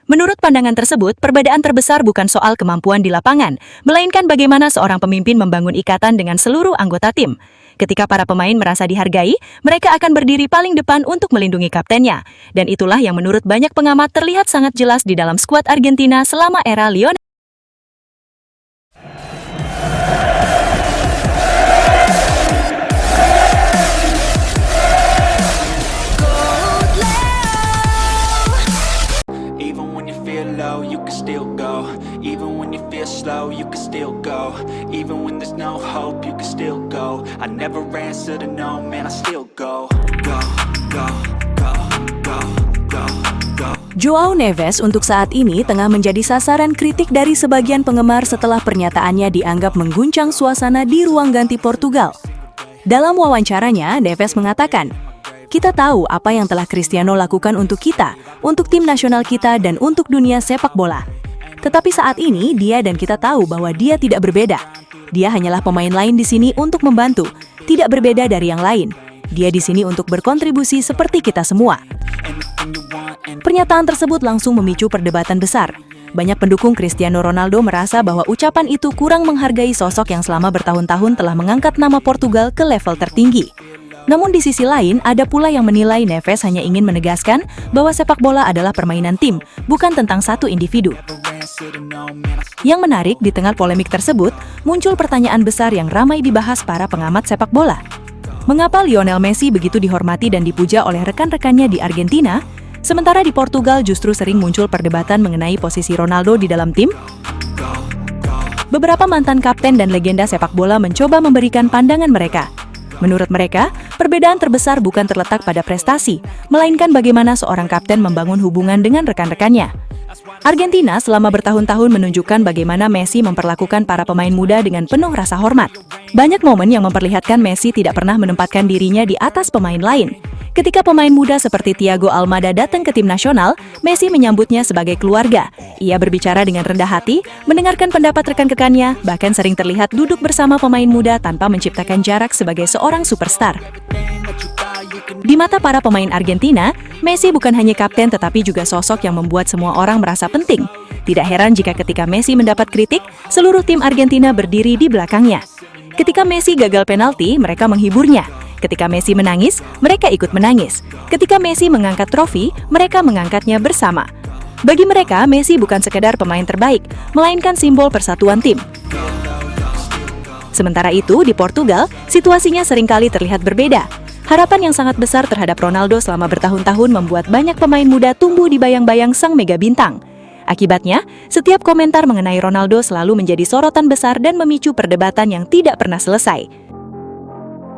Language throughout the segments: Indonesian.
Menurut pandangan tersebut, perbedaan terbesar bukan soal kemampuan di lapangan, melainkan bagaimana seorang pemimpin membangun ikatan dengan seluruh anggota tim. Ketika para pemain merasa dihargai, mereka akan berdiri paling depan untuk melindungi kaptennya. Dan itulah yang menurut banyak pengamat terlihat sangat jelas di dalam skuad Argentina selama era Lionel. You can still go, even when you feel slow, you can still go, even when there's no hope, you can still go. I never answer to no, man, I still go, go, go, go, go, go, go. Joao Neves untuk saat ini tengah menjadi sasaran kritik dari sebagian penggemar setelah pernyataannya dianggap mengguncang suasana di ruang ganti Portugal. Dalam wawancaranya, Neves mengatakan, "Kita tahu apa yang telah Cristiano lakukan untuk kita, untuk tim nasional kita dan untuk dunia sepak bola. Tetapi saat ini dia dan kita tahu bahwa dia tidak berbeda. Dia hanyalah pemain lain di sini untuk membantu, tidak berbeda dari yang lain. Dia di sini untuk berkontribusi seperti kita semua." Pernyataan tersebut langsung memicu perdebatan besar. Banyak pendukung Cristiano Ronaldo merasa bahwa ucapan itu kurang menghargai sosok yang selama bertahun-tahun telah mengangkat nama Portugal ke level tertinggi. Namun di sisi lain, ada pula yang menilai Neves hanya ingin menegaskan bahwa sepak bola adalah permainan tim, bukan tentang satu individu. Yang menarik, di tengah polemik tersebut, muncul pertanyaan besar yang ramai dibahas para pengamat sepak bola. Mengapa Lionel Messi begitu dihormati dan dipuja oleh rekan-rekannya di Argentina, sementara di Portugal justru sering muncul perdebatan mengenai posisi Ronaldo di dalam tim? Beberapa mantan kapten dan legenda sepak bola mencoba memberikan pandangan mereka. Menurut mereka, perbedaan terbesar bukan terletak pada prestasi, melainkan bagaimana seorang kapten membangun hubungan dengan rekan-rekannya. Argentina selama bertahun-tahun menunjukkan bagaimana Messi memperlakukan para pemain muda dengan penuh rasa hormat. Banyak momen yang memperlihatkan Messi tidak pernah menempatkan dirinya di atas pemain lain. Ketika pemain muda seperti Thiago Almada datang ke tim nasional, Messi menyambutnya sebagai keluarga. Ia berbicara dengan rendah hati, mendengarkan pendapat rekan-rekannya, bahkan sering terlihat duduk bersama pemain muda tanpa menciptakan jarak sebagai seorang superstar. Di mata para pemain Argentina, Messi bukan hanya kapten tetapi juga sosok yang membuat semua orang merasa penting. Tidak heran jika ketika Messi mendapat kritik, seluruh tim Argentina berdiri di belakangnya. Ketika Messi gagal penalti, mereka menghiburnya. Ketika Messi menangis, mereka ikut menangis. Ketika Messi mengangkat trofi, mereka mengangkatnya bersama. Bagi mereka, Messi bukan sekedar pemain terbaik, melainkan simbol persatuan tim. Sementara itu, di Portugal, situasinya seringkali terlihat berbeda. Harapan yang sangat besar terhadap Ronaldo selama bertahun-tahun membuat banyak pemain muda tumbuh di bayang-bayang sang mega bintang. Akibatnya, setiap komentar mengenai Ronaldo selalu menjadi sorotan besar dan memicu perdebatan yang tidak pernah selesai.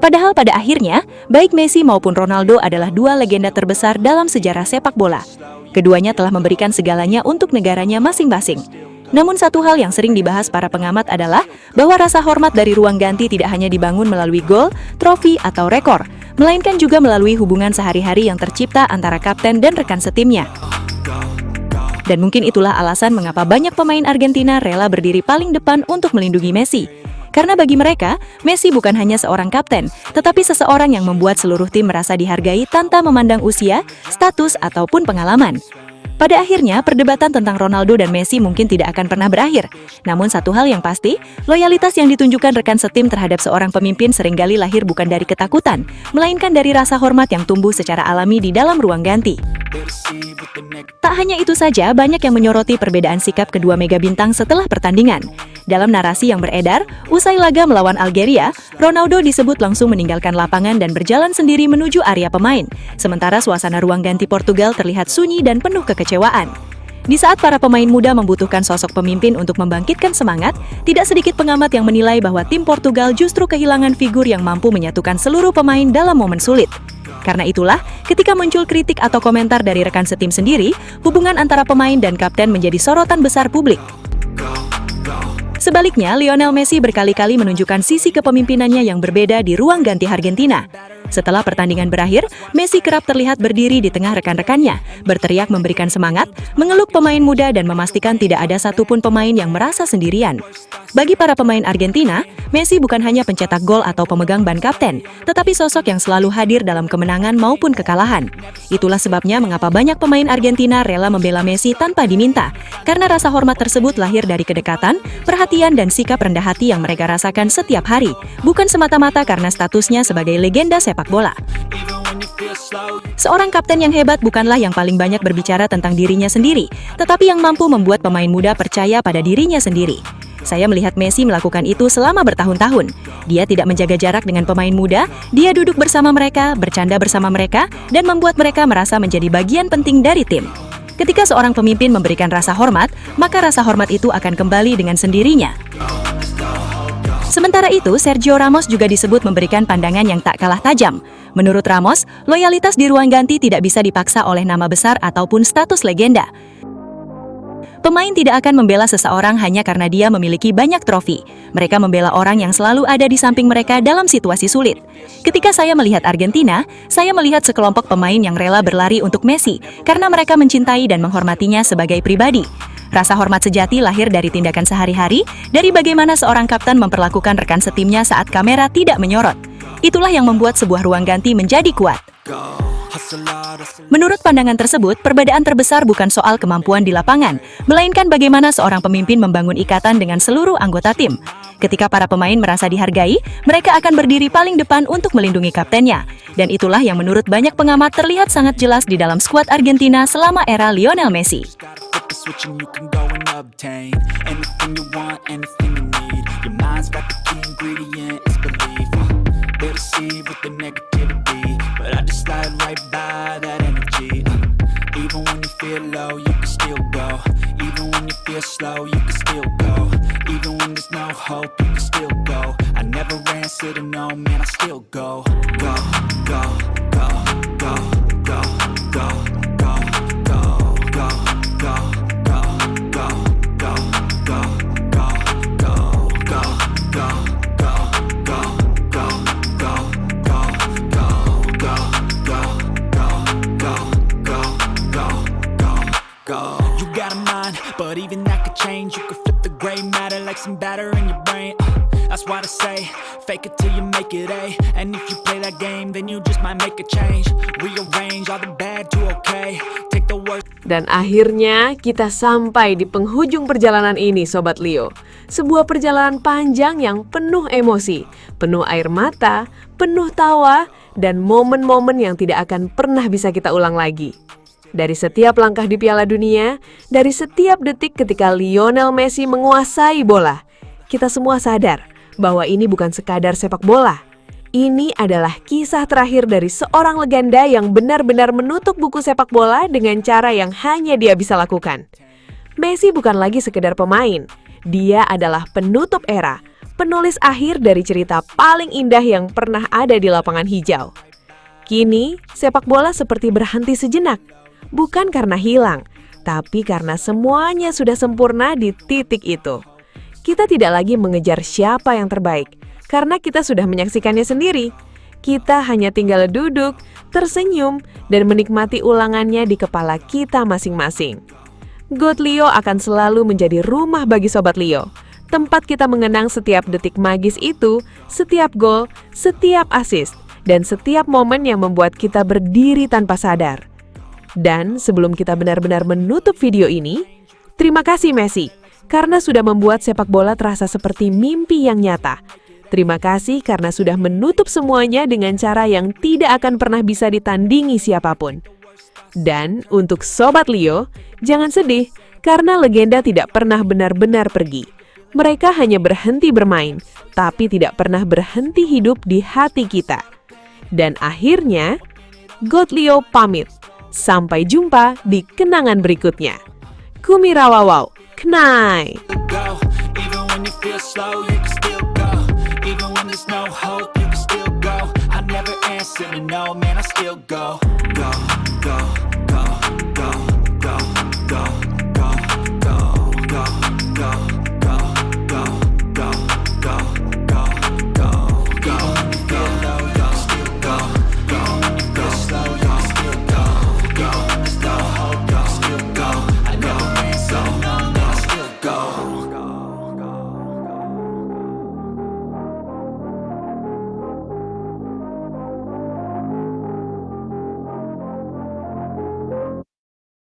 Padahal pada akhirnya, baik Messi maupun Ronaldo adalah dua legenda terbesar dalam sejarah sepak bola. Keduanya telah memberikan segalanya untuk negaranya masing-masing. Namun satu hal yang sering dibahas para pengamat adalah bahwa rasa hormat dari ruang ganti tidak hanya dibangun melalui gol, trofi, atau rekor, melainkan juga melalui hubungan sehari-hari yang tercipta antara kapten dan rekan setimnya. Dan mungkin itulah alasan mengapa banyak pemain Argentina rela berdiri paling depan untuk melindungi Messi. Karena bagi mereka, Messi bukan hanya seorang kapten, tetapi seseorang yang membuat seluruh tim merasa dihargai tanpa memandang usia, status, ataupun pengalaman. Pada akhirnya, perdebatan tentang Ronaldo dan Messi mungkin tidak akan pernah berakhir. Namun satu hal yang pasti, loyalitas yang ditunjukkan rekan setim terhadap seorang pemimpin seringkali lahir bukan dari ketakutan, melainkan dari rasa hormat yang tumbuh secara alami di dalam ruang ganti. Tak hanya itu saja, banyak yang menyoroti perbedaan sikap kedua mega bintang setelah pertandingan. Dalam narasi yang beredar, usai laga melawan Algeria, Ronaldo disebut langsung meninggalkan lapangan dan berjalan sendiri menuju area pemain, sementara suasana ruang ganti Portugal terlihat sunyi dan penuh kekecewaan. Di saat para pemain muda membutuhkan sosok pemimpin untuk membangkitkan semangat, tidak sedikit pengamat yang menilai bahwa tim Portugal justru kehilangan figur yang mampu menyatukan seluruh pemain dalam momen sulit. Karena itulah, ketika muncul kritik atau komentar dari rekan setim sendiri, hubungan antara pemain dan kapten menjadi sorotan besar publik. Sebaliknya, Lionel Messi berkali-kali menunjukkan sisi kepemimpinannya yang berbeda di ruang ganti Argentina. Setelah pertandingan berakhir, Messi kerap terlihat berdiri di tengah rekan-rekannya, berteriak memberikan semangat, mengeluk pemain muda dan memastikan tidak ada satupun pemain yang merasa sendirian. Bagi para pemain Argentina, Messi bukan hanya pencetak gol atau pemegang ban kapten, tetapi sosok yang selalu hadir dalam kemenangan maupun kekalahan. Itulah sebabnya mengapa banyak pemain Argentina rela membela Messi tanpa diminta, karena rasa hormat tersebut lahir dari kedekatan, perhatian dan sikap rendah hati yang mereka rasakan setiap hari, bukan semata-mata karena statusnya sebagai legenda sepak bola. Seorang kapten yang hebat bukanlah yang paling banyak berbicara tentang dirinya sendiri, tetapi yang mampu membuat pemain muda percaya pada dirinya sendiri. Saya melihat Messi melakukan itu selama bertahun-tahun. Dia tidak menjaga jarak dengan pemain muda, dia duduk bersama mereka, bercanda bersama mereka, dan membuat mereka merasa menjadi bagian penting dari tim. Ketika seorang pemimpin memberikan rasa hormat, maka rasa hormat itu akan kembali dengan sendirinya. Sementara itu, Sergio Ramos juga disebut memberikan pandangan yang tak kalah tajam. Menurut Ramos, loyalitas di ruang ganti tidak bisa dipaksa oleh nama besar ataupun status legenda. Pemain tidak akan membela seseorang hanya karena dia memiliki banyak trofi. Mereka membela orang yang selalu ada di samping mereka dalam situasi sulit. Ketika saya melihat Argentina, saya melihat sekelompok pemain yang rela berlari untuk Messi karena mereka mencintai dan menghormatinya sebagai pribadi. Rasa hormat sejati lahir dari tindakan sehari-hari, dari bagaimana seorang kapten memperlakukan rekan setimnya saat kamera tidak menyorot. Itulah yang membuat sebuah ruang ganti menjadi kuat. Menurut pandangan tersebut, perbedaan terbesar bukan soal kemampuan di lapangan, melainkan bagaimana seorang pemimpin membangun ikatan dengan seluruh anggota tim. Ketika para pemain merasa dihargai, mereka akan berdiri paling depan untuk melindungi kaptennya. Dan itulah yang menurut banyak pengamat terlihat sangat jelas di dalam skuad Argentina selama era Lionel Messi. Switch and you can go and obtain anything you want, anything you need. Your mind's got the key ingredient, it's belief. They'll deceive with the negativity, but I just slide right by that energy. Even when you feel low, you can still go. Even when you feel slow, you can still go. Even when there's no hope, you can still go. I never answer to no, man, I still go. Go, go, go, go, go, go, go, go, go, go. You got a mind, but even that could change. You could flip the gray matter like some batter in your brain. That's why I say, fake it till you make it A. And if you play that game, then you just might make a change. Rearrange all the bad to okay. Take the worst. Dan akhirnya kita sampai di penghujung perjalanan ini, Sobat Leo. Sebuah perjalanan panjang yang penuh emosi, penuh air mata, penuh tawa, dan momen-momen yang tidak akan pernah bisa kita ulang lagi. Dari setiap langkah di Piala Dunia, dari setiap detik ketika Lionel Messi menguasai bola, kita semua sadar bahwa ini bukan sekadar sepak bola. Ini adalah kisah terakhir dari seorang legenda yang benar-benar menutup buku sepak bola dengan cara yang hanya dia bisa lakukan. Messi bukan lagi sekedar pemain, dia adalah penutup era, penulis akhir dari cerita paling indah yang pernah ada di lapangan hijau. Kini, sepak bola seperti berhenti sejenak. Bukan karena hilang, tapi karena semuanya sudah sempurna di titik itu. Kita tidak lagi mengejar siapa yang terbaik, karena kita sudah menyaksikannya sendiri. Kita hanya tinggal duduk, tersenyum, dan menikmati ulangannya di kepala kita masing-masing. GOAT Leo akan selalu menjadi rumah bagi Sobat Leo. Tempat kita mengenang setiap detik magis itu, setiap gol, setiap assist, dan setiap momen yang membuat kita berdiri tanpa sadar. Dan sebelum kita benar-benar menutup video ini, terima kasih Messi, karena sudah membuat sepak bola terasa seperti mimpi yang nyata. Terima kasih karena sudah menutup semuanya dengan cara yang tidak akan pernah bisa ditandingi siapapun. Dan untuk Sobat Leo, jangan sedih, karena legenda tidak pernah benar-benar pergi. Mereka hanya berhenti bermain, tapi tidak pernah berhenti hidup di hati kita. Dan akhirnya, GOAT Leo pamit. Sampai jumpa di kenangan berikutnya. Kumirawawau, Knai. Go. Even when you feel slow, you can still go. Even when there's no hope, you can still go. I never answer to no, man, I still go. Go, go.